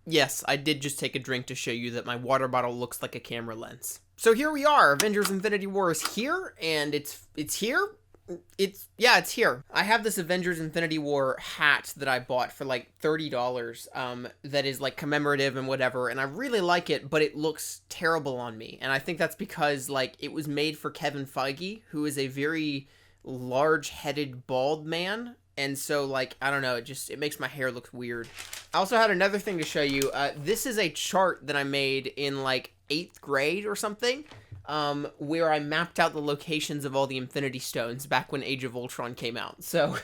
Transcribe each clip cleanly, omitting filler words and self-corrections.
Yes, I did just take a drink to show you that my water bottle looks like a camera lens. So here we are, Avengers Infinity War is here, and it's here? It's here. I have this Avengers Infinity War hat that I bought for like $30, that is like commemorative and whatever, and I really like it, but it looks terrible on me, and I think that's because, like, it was made for Kevin Feige, who is a very large-headed bald man, and so, like, I don't know, it makes my hair look weird. I also had another thing to show you. This is a chart that I made in, like, 8th grade or something, where I mapped out the locations of all the Infinity Stones back when Age of Ultron came out. So,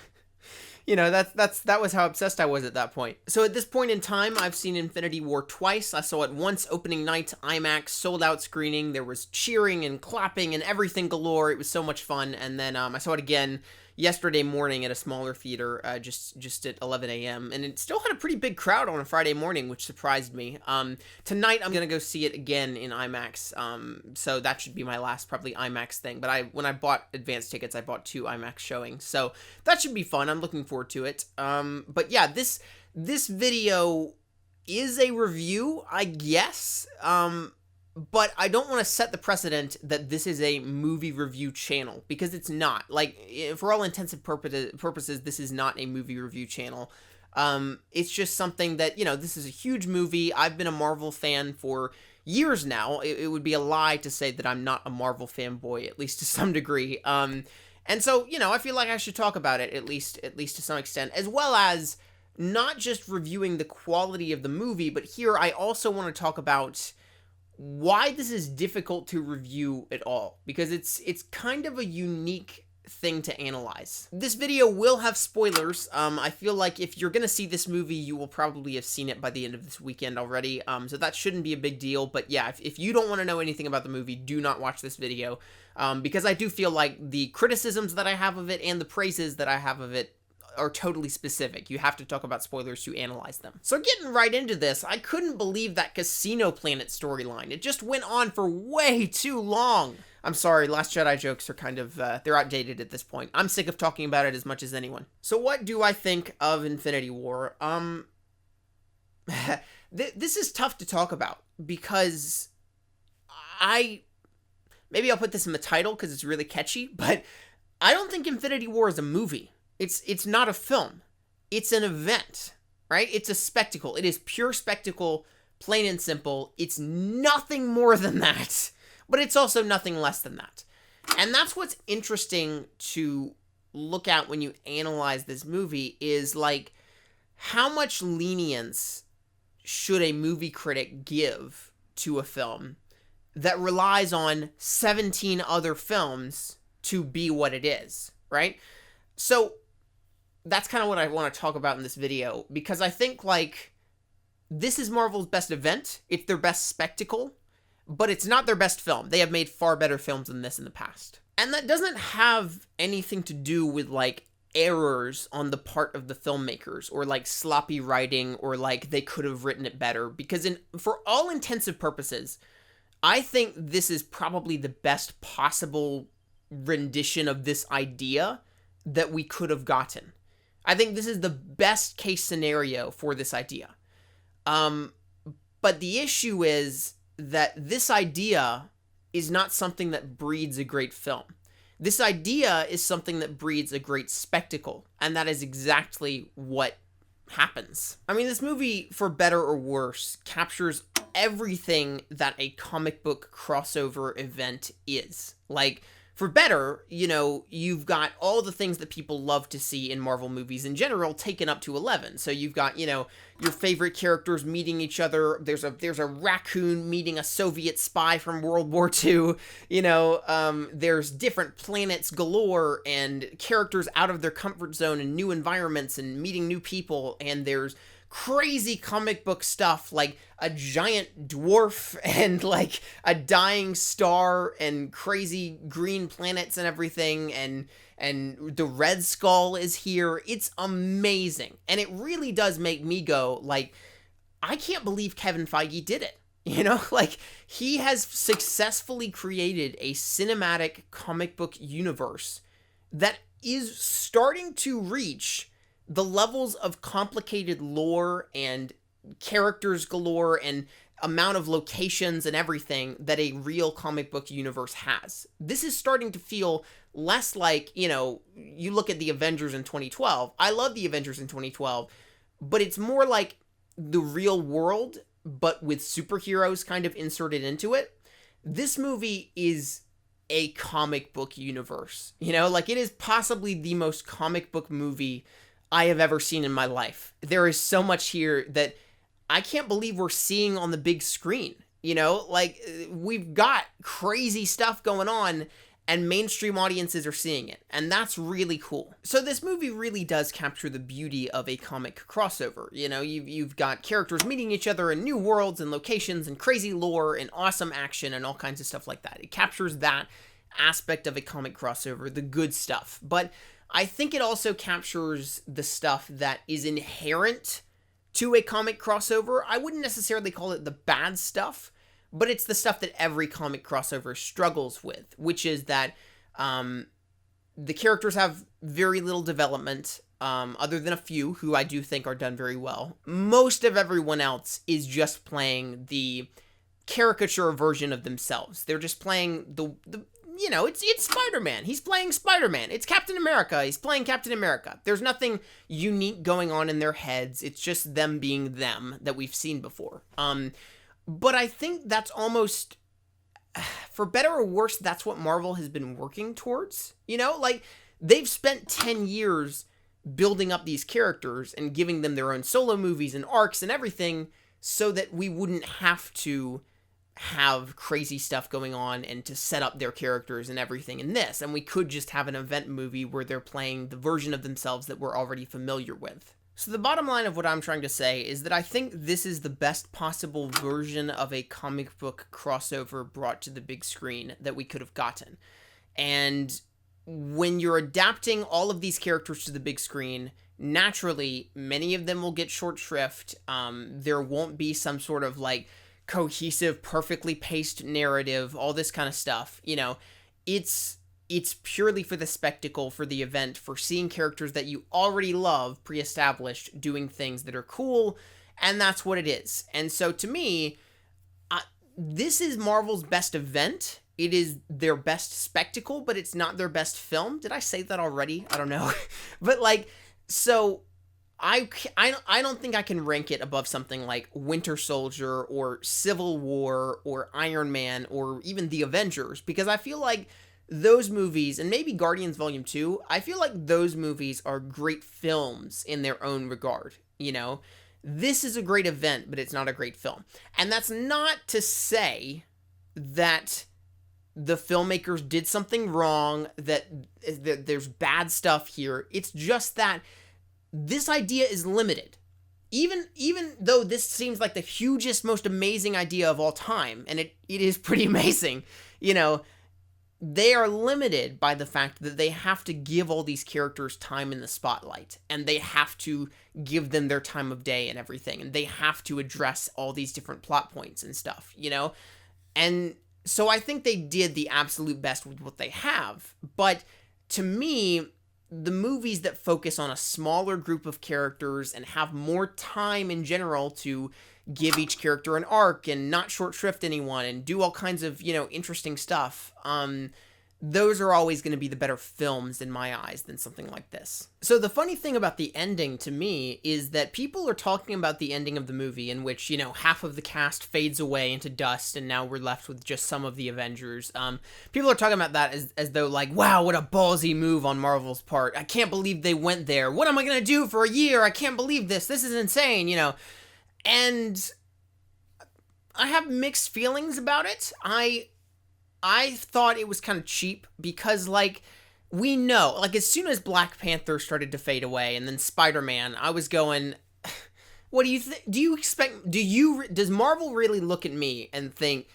you know, that was how obsessed I was at that point. So at this point in time, I've seen Infinity War twice. I saw it once opening night, IMAX, sold out screening. There was cheering and clapping and everything galore. It was so much fun. And then I saw it again yesterday morning at a smaller theater, just at 11 a.m. And it still had a pretty big crowd on a Friday morning, which surprised me. Tonight I'm gonna go see it again in IMAX. So that should be my last probably IMAX thing. But when I bought advance tickets, I bought 2 IMAX showings, so that should be fun. I'm looking forward to it. But yeah, this video is a review, I guess. But I don't want to set the precedent that this is a movie review channel, because it's not. Like, for all intensive purposes, this is not a movie review channel. It's just something that, you know, this is a huge movie. I've been a Marvel fan for years now. It would be a lie to say that I'm not a Marvel fanboy, at least to some degree. And so, you know, I feel like I should talk about it, at least to some extent, as well as not just reviewing the quality of the movie, but here I also want to talk about why this is difficult to review at all, because it's kind of a unique thing to analyze. This video will have spoilers. I feel like if you're gonna see this movie, you will probably have seen it by the end of this weekend already, so that shouldn't be a big deal. But yeah, if you don't want to know anything about the movie, do not watch this video, because I do feel like the criticisms that I have of it and the praises that I have of it are totally specific. You have to talk about spoilers to analyze them. So getting right into this, I couldn't believe that Casino Planet storyline. It just went on for way too long. I'm sorry, Last Jedi jokes are kind of, they're outdated at this point. I'm sick of talking about it as much as anyone. So what do I think of Infinity War? This is tough to talk about, because maybe I'll put this in the title because it's really catchy, but I don't think Infinity War is a movie. It's not a film. It's an event, right? It's a spectacle. It is pure spectacle, plain and simple. It's nothing more than that, but it's also nothing less than that. And that's what's interesting to look at when you analyze this movie, is like, how much lenience should a movie critic give to a film that relies on 17 other films to be what it is, right? So that's kind of what I want to talk about in this video, because I think, like, this is Marvel's best event. It's their best spectacle, but it's not their best film. They have made far better films than this in the past. And that doesn't have anything to do with, like, errors on the part of the filmmakers, or, like, sloppy writing, or, like, they could have written it better, because for all intensive purposes, I think this is probably the best possible rendition of this idea that we could have gotten. I think this is the best case scenario for this idea. But the issue is that this idea is not something that breeds a great film. This idea is something that breeds a great spectacle, and that is exactly what happens. I mean, this movie, for better or worse, captures everything that a comic book crossover event is. Like, for better, you know, you've got all the things that people love to see in Marvel movies in general taken up to 11. So you've got, you know, your favorite characters meeting each other. There's a raccoon meeting a Soviet spy from World War II. You know, there's different planets galore, and characters out of their comfort zone and new environments and meeting new people. And there's crazy comic book stuff, like a giant dwarf and like a dying star and crazy green planets and everything, and the Red Skull is here. It's amazing, and it really does make me go, like, I can't believe Kevin Feige did it. You know, like, he has successfully created a cinematic comic book universe that is starting to reach the levels of complicated lore and characters galore and amount of locations and everything that a real comic book universe has. This is starting to feel less like, you look at the Avengers in 2012. I love the Avengers in 2012, but it's more like the real world, but with superheroes kind of inserted into it. This movie is a comic book universe, like it is possibly the most comic book movie I have ever seen in my life. There is so much here that I can't believe we're seeing on the big screen, like we've got crazy stuff going on and mainstream audiences are seeing it, and that's really cool. So this movie really does capture the beauty of a comic crossover. You've got characters meeting each other in new worlds and locations and crazy lore and awesome action and all kinds of stuff like that. It captures that aspect of a comic crossover, the good stuff. But I think it also captures the stuff that is inherent to a comic crossover. I wouldn't necessarily call it the bad stuff, but it's the stuff that every comic crossover struggles with, which is that the characters have very little development, other than a few who I do think are done very well. Most of everyone else is just playing the caricature version of themselves. They're just playing it's Spider-Man. He's playing Spider-Man. It's Captain America. He's playing Captain America. There's nothing unique going on in their heads. It's just them being them that we've seen before. But I think that's almost, for better or worse, that's what Marvel has been working towards. Like they've spent 10 years building up these characters and giving them their own solo movies and arcs and everything so that we wouldn't have to have crazy stuff going on and to set up their characters and everything in this. And we could just have an event movie where they're playing the version of themselves that we're already familiar with. So the bottom line of what I'm trying to say is that I think this is the best possible version of a comic book crossover brought to the big screen that we could have gotten. And when you're adapting all of these characters to the big screen, naturally, many of them will get short shrift. There won't be some sort of like cohesive, perfectly paced narrative, all this kind of stuff. It's purely for the spectacle, for the event, for seeing characters that you already love pre-established doing things that are cool, and that's what it is. And so to me, this is Marvel's best event. It is their best spectacle, but it's not their best film. Did I say that already? I don't know. But so I don't think I can rank it above something like Winter Soldier or Civil War or Iron Man or even The Avengers, because I feel like those movies, and maybe Guardians Volume 2, I feel like those movies are great films in their own regard, This is a great event, but it's not a great film. And that's not to say that the filmmakers did something wrong, that there's bad stuff here. It's just that this idea is limited. Even though this seems like the hugest, most amazing idea of all time, and it is pretty amazing, they are limited by the fact that they have to give all these characters time in the spotlight, and they have to give them their time of day and everything, and they have to address all these different plot points and stuff, And so I think they did the absolute best with what they have. But to me, the movies that focus on a smaller group of characters and have more time in general to give each character an arc and not short shrift anyone and do all kinds of, interesting stuff, those are always going to be the better films in my eyes than something like this. So the funny thing about the ending to me is that people are talking about the ending of the movie in which, half of the cast fades away into dust and now we're left with just some of the Avengers. People are talking about that as though like, wow, what a ballsy move on Marvel's part. I can't believe they went there. What am I going to do for a year? I can't believe this. This is insane, And I have mixed feelings about it. I thought it was kind of cheap because, we know, as soon as Black Panther started to fade away and then Spider-Man, I was going, what do you think? Does Marvel really look at me and think,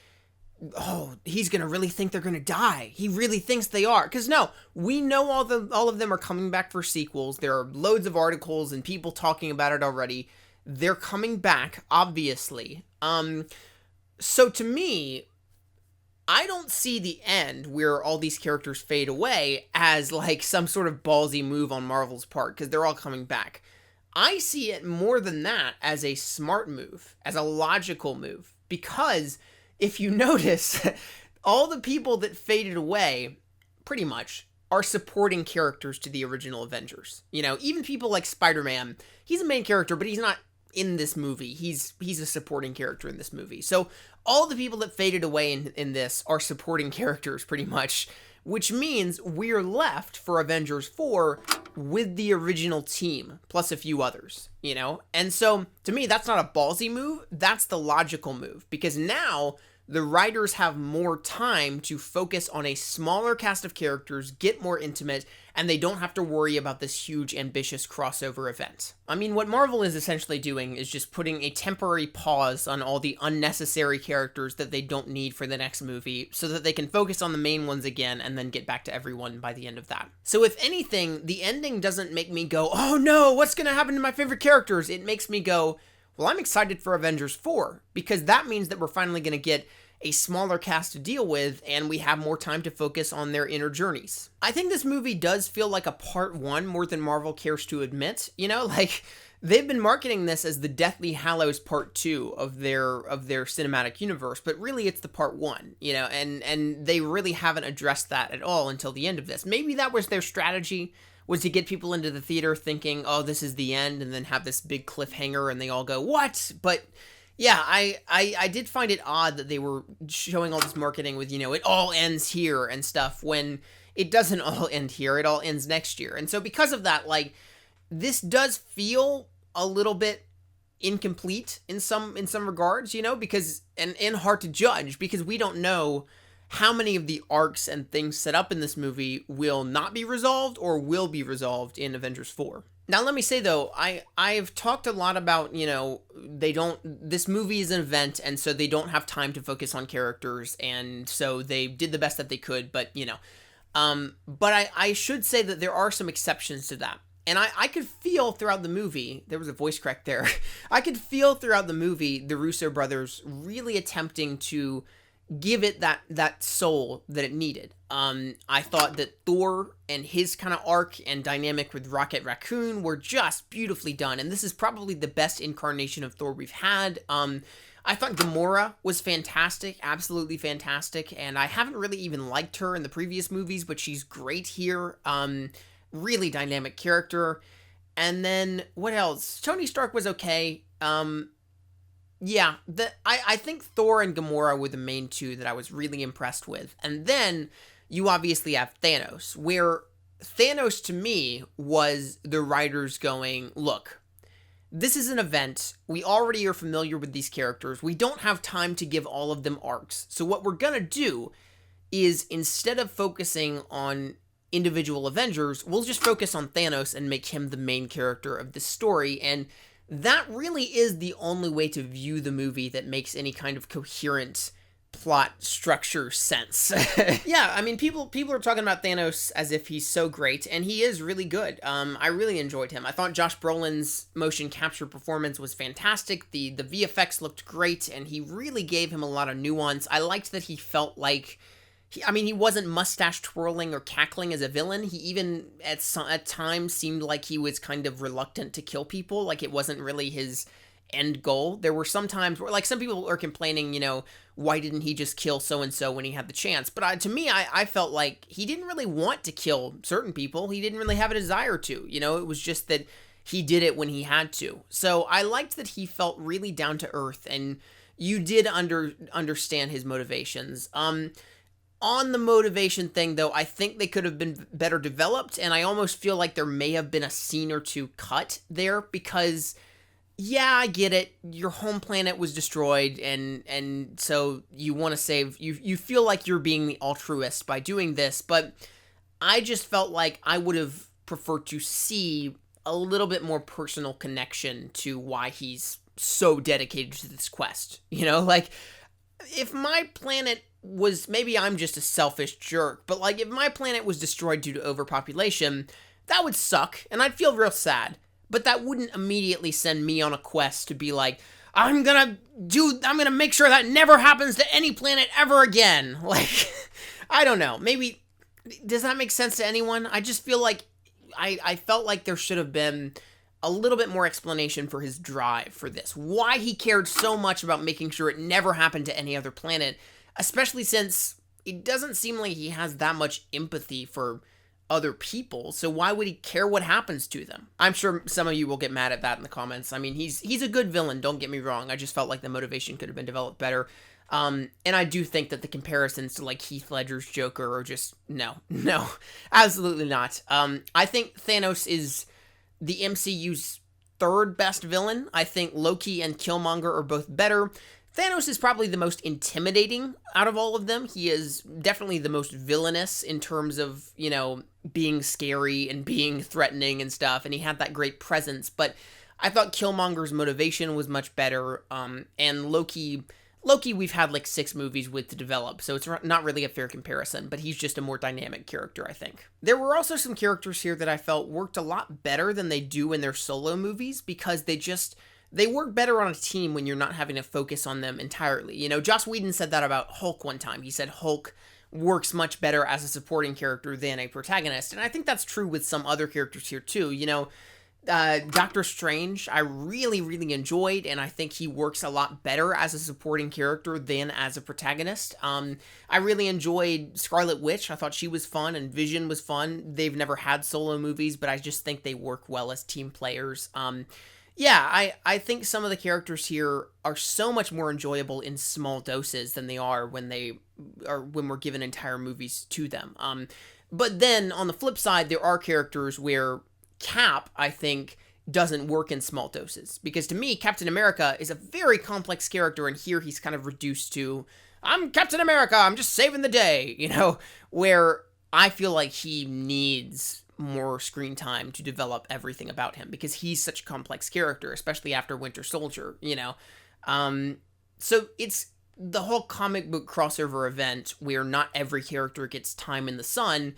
oh, he's going to really think they're going to die? He really thinks they are. Because no, we know all of them are coming back for sequels. There are loads of articles and people talking about it already. They're coming back, obviously. So to me, I don't see the end where all these characters fade away as some sort of ballsy move on Marvel's part, because they're all coming back. I see it more than that as a smart move, as a logical move, because if you notice, all the people that faded away, pretty much, are supporting characters to the original Avengers. You know, even people like Spider-Man, he's a main character, but he's not in this movie. He's a supporting character in this movie. So all the people that faded away in this are supporting characters pretty much, which means we're left for Avengers 4 with the original team, plus a few others, you know? And so, to me, that's not a ballsy move, that's the logical move, because now the writers have more time to focus on a smaller cast of characters, get more intimate, and they don't have to worry about this huge, ambitious crossover event. I mean, what Marvel is essentially doing is just putting a temporary pause on all the unnecessary characters that they don't need for the next movie, so that they can focus on the main ones again and then get back to everyone by the end of that. So if anything, the ending doesn't make me go, oh no, what's gonna happen to my favorite characters? It makes me go, well, I'm excited for Avengers 4, because that means that we're finally going to get a smaller cast to deal with, and we have more time to focus on their inner journeys. I think this movie does feel like a part 1 more than Marvel cares to admit, you know, like, they've been marketing this as the Deathly Hallows part 2 of their cinematic universe, but really it's the part 1, you know, and they really haven't addressed that at all until the end of this. Maybe that was their strategy, was to get people into the theater thinking, oh, this is the end, and then have this big cliffhanger, and they all go, what? But yeah, I did find it odd that they were showing all this marketing with, you know, it all ends here and stuff, when it doesn't all end here, it all ends next year. And so because of that, like, this does feel a little bit incomplete in some regards, you know, because, and hard to judge, because we don't know how many of the arcs and things set up in this movie will not be resolved or will be resolved in Avengers 4. Now, let me say, though, I've talked a lot about, you know, this movie is an event, and so they don't have time to focus on characters, and so they did the best that they could, but, you know, but I should say that there are some exceptions to that. And I could feel throughout the movie, there was a voice crack there, I could feel throughout the movie the Russo brothers really attempting to give it that soul that it needed. I thought that Thor and his kind of arc and dynamic with Rocket Raccoon were just beautifully done, and this is probably the best incarnation of Thor we've had. I thought Gamora was fantastic, absolutely fantastic, and I haven't really even liked her in the previous movies, but she's great here. Really dynamic character. And then, what else? Tony Stark was okay. Yeah, I think Thor and Gamora were the main two that I was really impressed with. And then you obviously have Thanos, where Thanos to me was the writers going, look, this is an event. We already are familiar with these characters. We don't have time to give all of them arcs. So what we're going to do is, instead of focusing on individual Avengers, we'll just focus on Thanos and make him the main character of this story. And that really is the only way to view the movie that makes any kind of coherent plot structure sense. Yeah, I mean, people are talking about Thanos as if he's so great, and he is really good. I really enjoyed him. I thought Josh Brolin's motion capture performance was fantastic. The VFX looked great, and he really gave him a lot of nuance. I liked that he felt like, he wasn't mustache twirling or cackling as a villain. He even, at times, seemed like he was kind of reluctant to kill people, like it wasn't really his end goal. There were some times where, like, some people are complaining, you know, why didn't he just kill so-and-so when he had the chance? But to me, I felt like he didn't really want to kill certain people. He didn't really have a desire to, you know, it was just that he did it when he had to. So I liked that he felt really down to earth, and you did understand his motivations. On the motivation thing, though, I think they could have been better developed, and I almost feel like there may have been a scene or two cut there, because, yeah, I get it, your home planet was destroyed, and so you want to save, you feel like you're being the altruist by doing this, but I just felt like I would have preferred to see a little bit more personal connection to why he's so dedicated to this quest, you know, like, if my planet was, maybe I'm just a selfish jerk, but like, if my planet was destroyed due to overpopulation, that would suck, and I'd feel real sad, but that wouldn't immediately send me on a quest to be like, I'm gonna make sure that never happens to any planet ever again. Like, I don't know, maybe, does that make sense to anyone? I just feel like, I felt like there should have been a little bit more explanation for his drive for this. Why he cared so much about making sure it never happened to any other planet, especially since it doesn't seem like he has that much empathy for other people, so why would he care what happens to them? I'm sure some of you will get mad at that in the comments. I mean, he's a good villain, don't get me wrong. I just felt like the motivation could have been developed better. And I do think that the comparisons to, like, Heath Ledger's Joker are just, no, absolutely not. I think Thanos is the MCU's third best villain. I think Loki and Killmonger are both better. Thanos is probably the most intimidating out of all of them. He is definitely the most villainous in terms of, you know, being scary and being threatening and stuff, and he had that great presence, but I thought Killmonger's motivation was much better, and Loki, we've had like 6 movies with to develop, so it's not really a fair comparison, but he's just a more dynamic character, I think. There were also some characters here that I felt worked a lot better than they do in their solo movies, because they work better on a team when you're not having to focus on them entirely. You know, Joss Whedon said that about Hulk one time. He said Hulk works much better as a supporting character than a protagonist, and I think that's true with some other characters here too. You know, Doctor Strange, I really, really enjoyed, and I think he works a lot better as a supporting character than as a protagonist. I really enjoyed Scarlet Witch. I thought she was fun, and Vision was fun. They've never had solo movies, but I just think they work well as team players. Yeah, I think some of the characters here are so much more enjoyable in small doses than they are when we're given entire movies to them. But then on the flip side, there are characters where Cap, I think, doesn't work in small doses, because to me, Captain America is a very complex character, and here he's kind of reduced to, I'm Captain America, I'm just saving the day, you know, where I feel like he needs more screen time to develop everything about him, because he's such a complex character, especially after Winter Soldier, you know. So it's the whole comic book crossover event where not every character gets time in the sun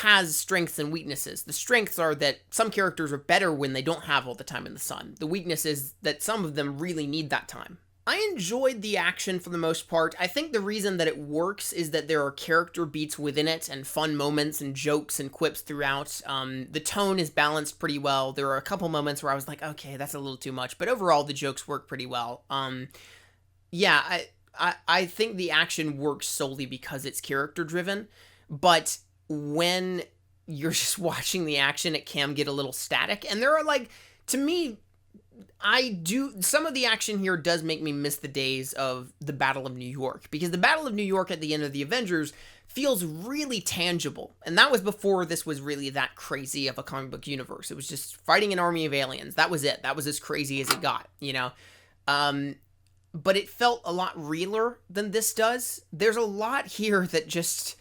has strengths and weaknesses. The strengths are that some characters are better when they don't have all the time in the sun. The weakness is that some of them really need that time. I enjoyed the action for the most part. I think the reason that it works is that there are character beats within it and fun moments and jokes and quips throughout. The tone is balanced pretty well. There are a couple moments where I was like, okay, that's a little too much, but overall the jokes work pretty well. Yeah, I think the action works solely because it's character driven, but when you're just watching the action, it can get a little static. And there are, like, to me, some of the action here does make me miss the days of the Battle of New York, because the Battle of New York at the end of the Avengers feels really tangible. And that was before this was really that crazy of a comic book universe. It was just fighting an army of aliens. That was it. That was as crazy as it got, you know? But it felt a lot realer than this does. There's a lot here that just,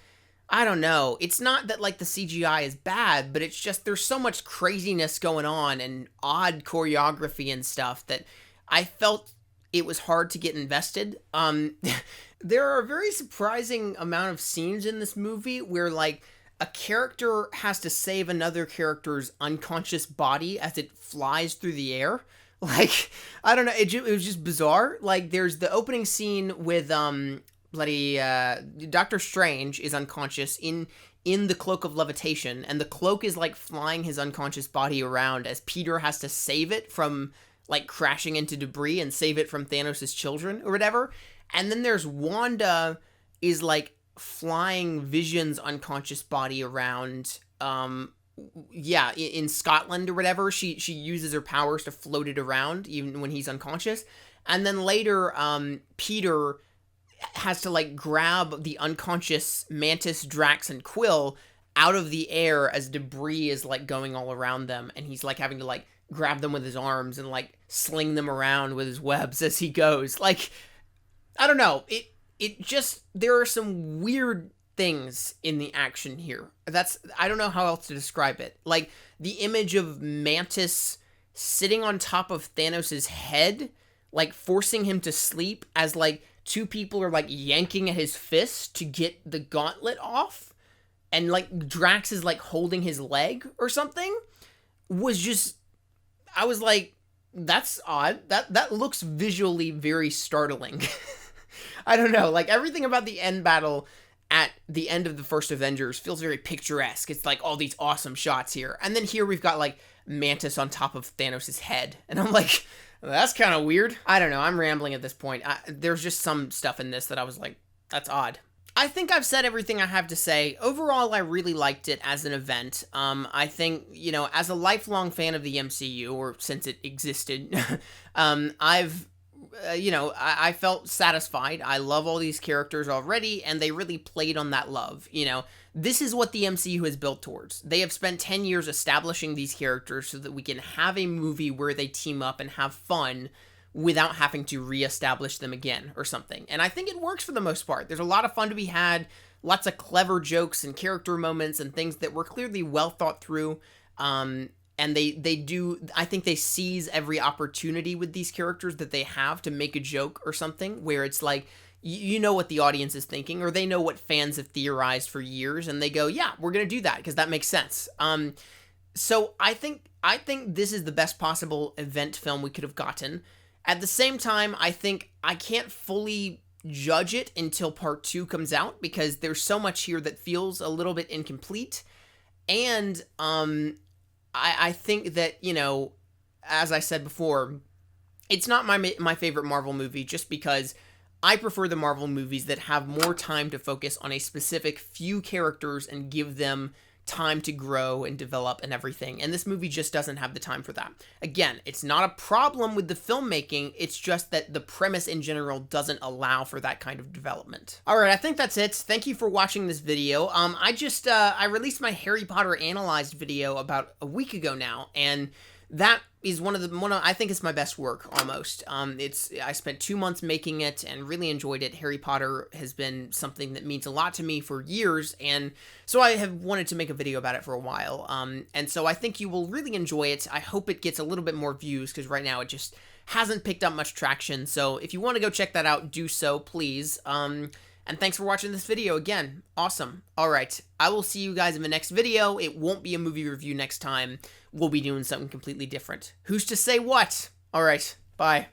I don't know. It's not that, like, the CGI is bad, but it's just there's so much craziness going on and odd choreography and stuff that I felt it was hard to get invested. There are a very surprising amount of scenes in this movie where, like, a character has to save another character's unconscious body as it flies through the air. Like, I don't know. It was just bizarre. Like, there's the opening scene with, Doctor Strange is unconscious in the cloak of levitation, and the cloak is like flying his unconscious body around as Peter has to save it from, like, crashing into debris and save it from Thanos' children or whatever. And then there's Wanda is, like, flying Vision's unconscious body around, in Scotland or whatever. She uses her powers to float it around even when he's unconscious. And then later, Peter has to, like, grab the unconscious Mantis, Drax, and Quill out of the air as debris is, like, going all around them, and he's, like, having to, like, grab them with his arms and, like, sling them around with his webs as he goes. Like, I don't know, it just, there are some weird things in the action here. I don't know how else to describe it. Like, the image of Mantis sitting on top of Thanos' head, like, forcing him to sleep as, like, 2 people are, like, yanking at his fist to get the gauntlet off, and, like, Drax is, like, holding his leg or something, was just, I was like, that's odd. That looks visually very startling. I don't know, like, everything about the end battle at the end of the first Avengers feels very picturesque. It's like all these awesome shots here. And then here we've got, like, Mantis on top of Thanos' head. And I'm like, that's kind of weird. I don't know. I'm rambling at this point. There's just some stuff in this that I was like, that's odd. I think I've said everything I have to say. Overall, I really liked it as an event. I think, you know, as a lifelong fan of the MCU, or since it existed, I felt satisfied. I love all these characters already, and they really played on that love. You know, this is what the MCU has built towards. They have spent 10 years establishing these characters so that we can have a movie where they team up and have fun without having to reestablish them again or something. And I think it works for the most part. There's a lot of fun to be had, lots of clever jokes and character moments and things that were clearly well thought through. And they do, I think they seize every opportunity with these characters that they have to make a joke or something where it's like, you know what the audience is thinking, or they know what fans have theorized for years, and they go, yeah, we're going to do that because that makes sense. So I think this is the best possible event film we could have gotten. At the same time, I think I can't fully judge it until part 2 comes out because there's so much here that feels a little bit incomplete. And I think that, you know, as I said before, it's not my favorite Marvel movie just because I prefer the Marvel movies that have more time to focus on a specific few characters and give them time to grow and develop and everything. And this movie just doesn't have the time for that. Again, it's not a problem with the filmmaking. It's just that the premise in general doesn't allow for that kind of development. All right, I think that's it. Thank you for watching this video. I released my Harry Potter Analyzed video about a week ago now, and that is I think it's my best work almost. I spent 2 months making it and really enjoyed it. Harry Potter has been something that means a lot to me for years, and so I have wanted to make a video about it for a while. And so I think you will really enjoy it. I hope it gets a little bit more views because right now it just hasn't picked up much traction. So if you want to go check that out, do so, please. And thanks for watching this video again. Awesome. All right. I will see you guys in the next video. It won't be a movie review next time. We'll be doing something completely different. Who's to say what? All right. Bye.